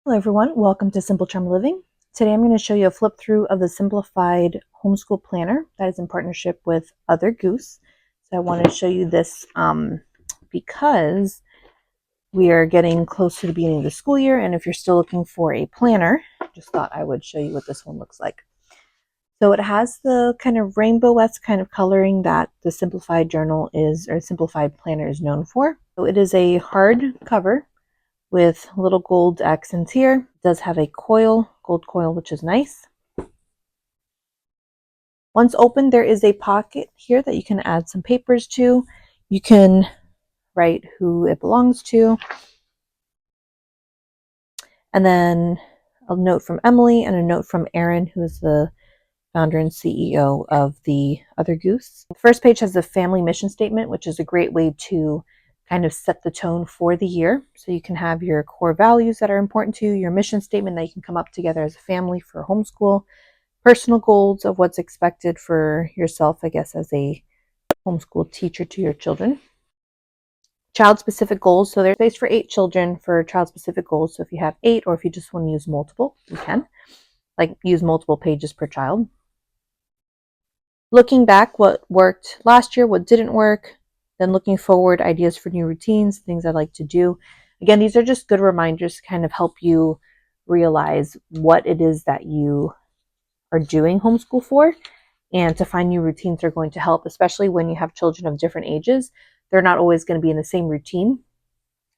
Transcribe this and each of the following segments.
Hello everyone, welcome to Simple Charm Living. Today I'm going to show you a flip through of the Simplified Homeschool Planner that is in partnership with Other Goose. So I want to show you this because we are getting close to the beginning of the school year, and if you're still looking for a planner, just thought I would show you what this one looks like. So it has the kind of rainbow-esque kind of coloring that the Simplified Journal is, or Simplified Planner is known for. So it is a hard cover with little gold accents here. It does have a coil, gold coil, which is nice. Once opened, there is a pocket here that you can add some papers to. You can write who it belongs to. And then a note from Emily and a note from Erin, who is the founder and CEO of the Other Goose. The first page has the family mission statement, which is a great way to kind of set the tone for the year. So you can have your core values that are important to you, your mission statement that you can come up together as a family for homeschool, personal goals of what's expected for yourself, I guess, as a homeschool teacher to your children. Child-specific goals. So there's space for 8 children for child-specific goals. So if you have 8, or if you just want to use multiple, you can. Like use multiple pages per child. Looking back, what worked last year, what didn't work. Then looking forward, ideas for new routines, things I'd like to do. Again, these are just good reminders to kind of help you realize what it is that you are doing homeschool for, and to find new routines are going to help, especially when you have children of different ages. They're not always going to be in the same routine,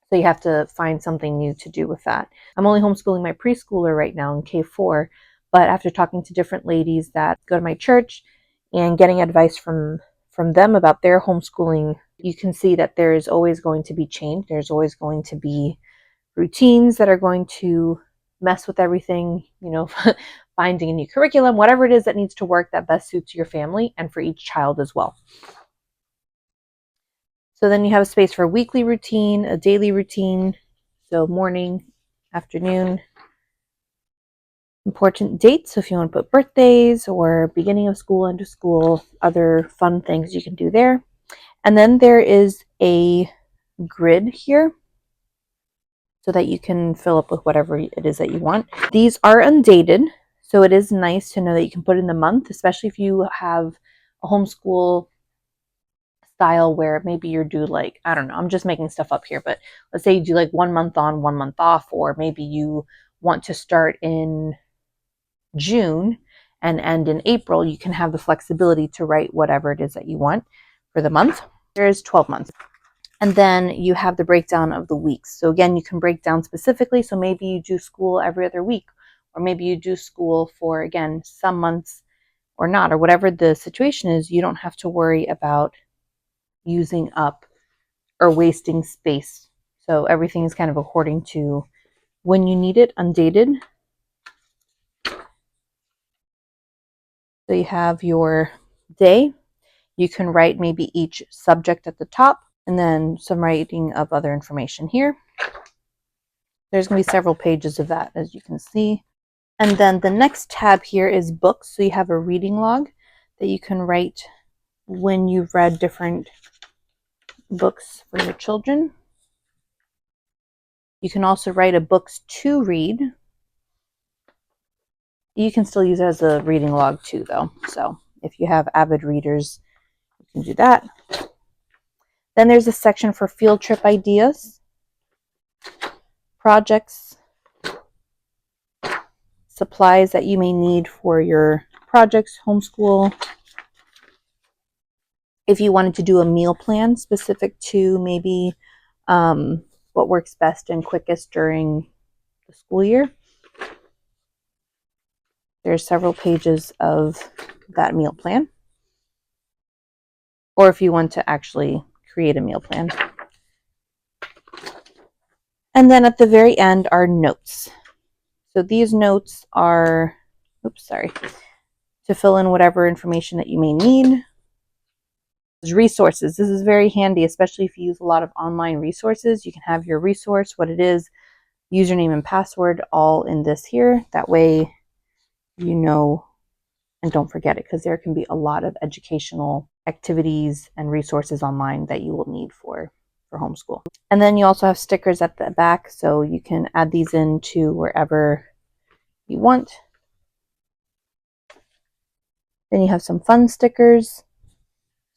so you have to find something new to do with that. I'm only homeschooling my preschooler right now in K4, but after talking to different ladies that go to my church and getting advice from them about their homeschooling, you can see that there is always going to be change. There's always going to be routines that are going to mess with everything, finding a new curriculum, whatever it is that needs to work that best suits your family and for each child as well. So then you have a space for a weekly routine, a daily routine, so morning, afternoon, important dates. So if you want to put birthdays or beginning of school, end of school, other fun things you can do there. And then there is a grid here so that you can fill up with whatever it is that you want. These are undated, so it is nice to know that you can put in the month, especially if you have a homeschool style where maybe you're due like, I don't know, I'm just making stuff up here, but let's say you do like 1 month on, 1 month off, or maybe you want to start in June and end in April. You can have the flexibility to write whatever it is that you want for the month. There's 12 months. And then you have the breakdown of the weeks. So again, you can break down specifically. So maybe you do school every other week, or maybe you do school for, again, some months or not, or whatever the situation is. You don't have to worry about using up or wasting space. So everything is kind of according to when you need it, undated. So you have your day. You can write maybe each subject at the top, and then some writing of other information here. There's going to be several pages of that, as you can see. And then the next tab here is books. So you have a reading log that you can write when you've read different books for your children. You can also write a books to read. You can still use it as a reading log too, though. So if you have avid readers, you can do that. Then there's a section for field trip ideas, projects, supplies that you may need for your projects, homeschool. If you wanted to do a meal plan specific to maybe what works best and quickest during the school year, there's several pages of that meal plan. Or if you want to actually create a meal plan. And then at the very end are notes. So these notes are, to fill in whatever information that you may need. Resources. This is very handy, especially if you use a lot of online resources. You can have your resource, what it is, username and password, all in this here. That way you know and don't forget it, because there can be a lot of educational activities and resources online that you will need for for homeschool. And then you also have stickers at the back, so you can add these into wherever you want. Then you have some fun stickers.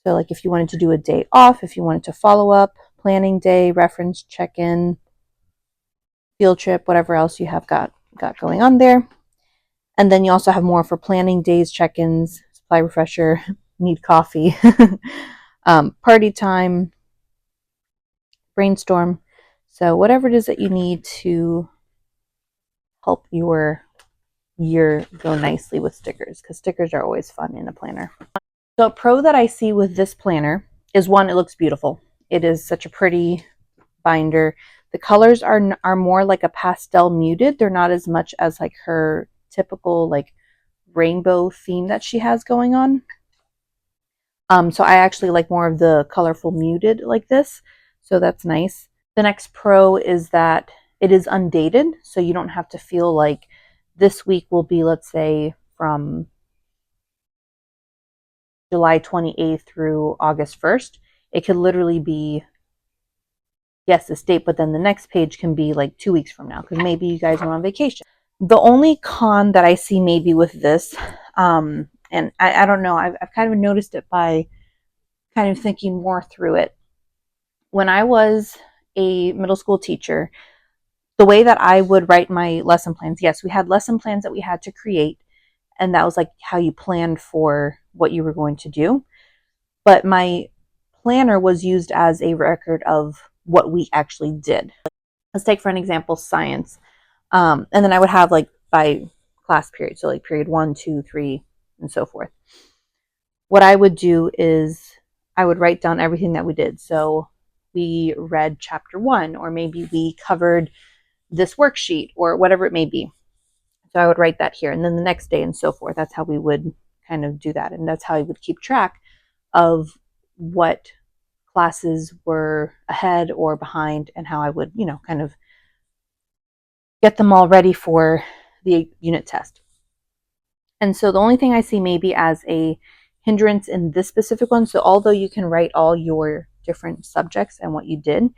So like if you wanted to do a day off, if you wanted to follow up, planning day, reference, check-in, field trip, whatever else you have got going on there. And then you also have more for planning days, check-ins, supply refresher, need coffee, party time, brainstorm. So whatever it is that you need to help your year go nicely with stickers, because stickers are always fun in a planner. So a pro that I see with this planner is, one, it looks beautiful. It is such a pretty binder. The colors are more like a pastel muted. They're not as much as like her typical like rainbow theme that she has going on. So I actually like more of the colorful muted like this. So that's nice. The next pro is that it is undated. So you don't have to feel like this week will be, let's say, from July 28th through August 1st. It could literally be, yes, this date, but then the next page can be like 2 weeks from now, because maybe you guys went on vacation. The only con that I see maybe with this, and I don't know, I've kind of noticed it by kind of thinking more through it. When I was a middle school teacher, the way that I would write my lesson plans, yes, we had lesson plans that we had to create, and that was like how you planned for what you were going to do. But my planner was used as a record of what we actually did. Let's take, for an example, science. And then I would have like by class period, so like period 1, 2, 3, and so forth. What I would do is I would write down everything that we did. So we read chapter 1, or maybe we covered this worksheet, or whatever it may be. So I would write that here, and then the next day and so forth. That's how we would kind of do that. And that's how I would keep track of what classes were ahead or behind, and how I would, kind of get them all ready for the unit test. And so the only thing I see maybe as a hindrance in this specific one, so although you can write all your different subjects and what you did,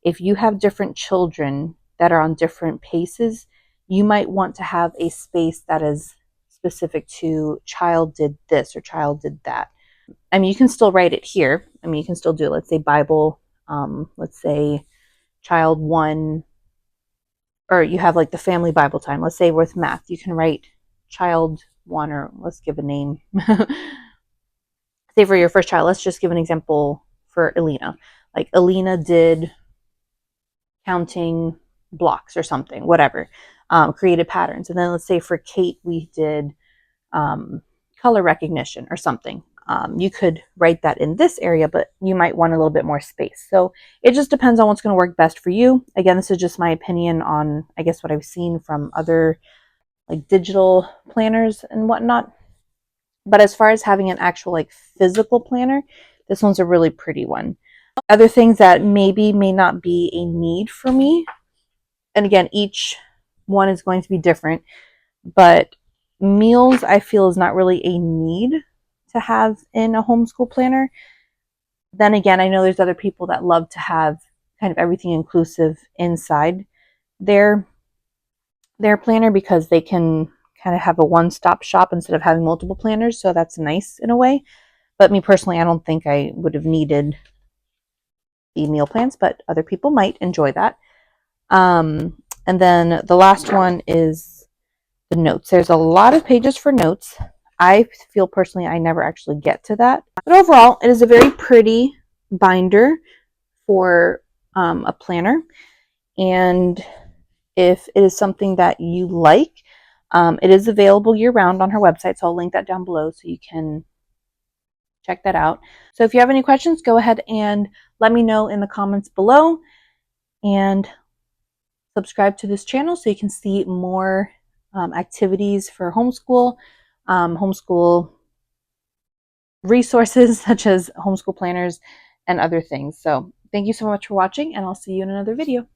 if you have different children that are on different paces, you might want to have a space that is specific to child did this or child did that. I mean, you can still write it here. I mean, you can still do, let's say, Bible, let's say child 1, or you have like the family Bible time. Let's say with math, you can write child 1, or let's give a name. Say for your first child, let's just give an example for Alina. Like Alina did counting blocks or something, whatever, created patterns. And then let's say for Kate, we did color recognition or something. You could write that in this area, but you might want a little bit more space. So it just depends on what's going to work best for you. Again, this is just my opinion on, I guess, what I've seen from other like digital planners and whatnot. But as far as having an actual like physical planner, this one's a really pretty one. Other things that maybe may not be a need for me, and again, each one is going to be different, but meals I feel is not really a need to have in a homeschool planner. Then again, I know there's other people that love to have kind of everything inclusive inside their planner, because they can kind of have a one-stop shop instead of having multiple planners. So that's nice in a way. But me personally, I don't think I would have needed the meal plans, but other people might enjoy that. And then the last one is the notes. There's a lot of pages for notes. I feel personally I never actually get to that. But overall, it is a very pretty binder for a planner. And if it is something that you like, it is available year-round on her website, so I'll link that down below so you can check that out. So if you have any questions, go ahead and let me know in the comments below, and subscribe to this channel so you can see more activities for homeschool, homeschool resources such as homeschool planners and other things. So thank you so much for watching, and I'll see you in another video.